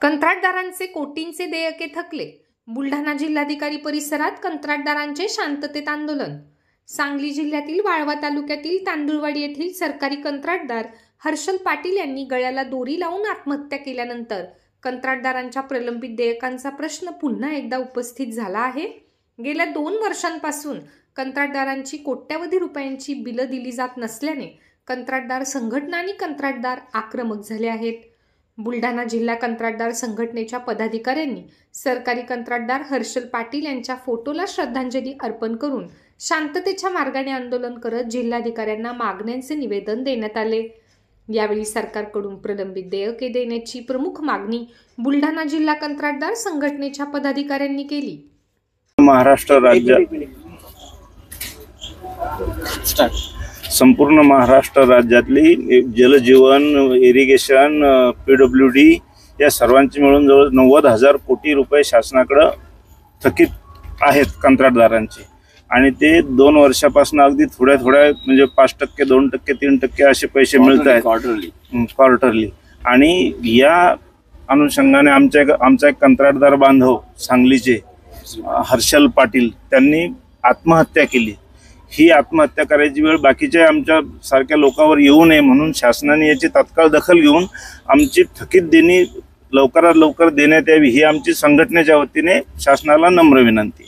कंत्राटदारांचे कोटींचे देयके थकले। बुलढाणा जिल्हाधिकारी परिसरात कंत्राटदारांचे शांततेत आंदोलन। सांगली जिल्ह्यातील वाळवा तालुक्यातील तांदुळवाडी येथील सरकारी कंत्राटदार हर्षल पाटील यांनी गळ्याला दोरी लावून आत्महत्या केल्यानंतर कंत्राटदारांच्या प्रलंबित देयकांचा प्रश्न पुन्हा एकदा उपस्थित झाला आहे। गेल्या 2 वर्षांपासून कंत्राटदारांची कोट्यावधी रुपयांची बिलं दिली जात नसल्याने कंत्राटदार संघटना आणि कंत्राटदार आक्रमक झाले आहेत। बुलढाणा जिल्हा कंत्राटदार संघटनेच्या पदाधिकाऱ्यांनी सरकारी कंत्राटदार हर्षल पाटील यांच्या फोटोला श्रद्धांजली अर्पण करून शांततेच्या मार्गाने आंदोलन करत जिल्हाधिकाऱ्यांना मागण्यांचे निवेदन देण्यात आले। यावेळी सरकारकडून प्रलंबित देयके देण्याची प्रमुख मागणी बुलढाणा जिल्हा कंत्राटदार संघटनेच्या पदाधिकाऱ्यांनी केली। महाराष्ट्र राज्यात संपूर्ण महाराष्ट्र राज्यातली जलजीवन, इरिगेशन, PWD या सर्वांची मिळून जवळ 90,000 कोटी रुपये शासनाकडे थकीत आहेत कंत्राटदारांचे आणि ते 2 वर्षापासून अगदी थोड्या म्हणजे 5%, 2%, 3% असे पैसे मिळत आहेत क्वार्टरली। आणि या अनुषंगाने आमचा एक कंत्राटदार बांधव सांगलीचे हर्षल पाटील त्यांनी आत्महत्या केली। ही आत्महत्या करायची वेळ बाकीच्या आमच्या सारख्या लोकांवर येऊ नये म्हणून शासनाने याची तात्काळ दखल घेऊन आमची थकीत देणी लवकरात लवकर देण्यात यावी ही आमची संघटनेच्या वतीने शासनाला नम्र विनंती।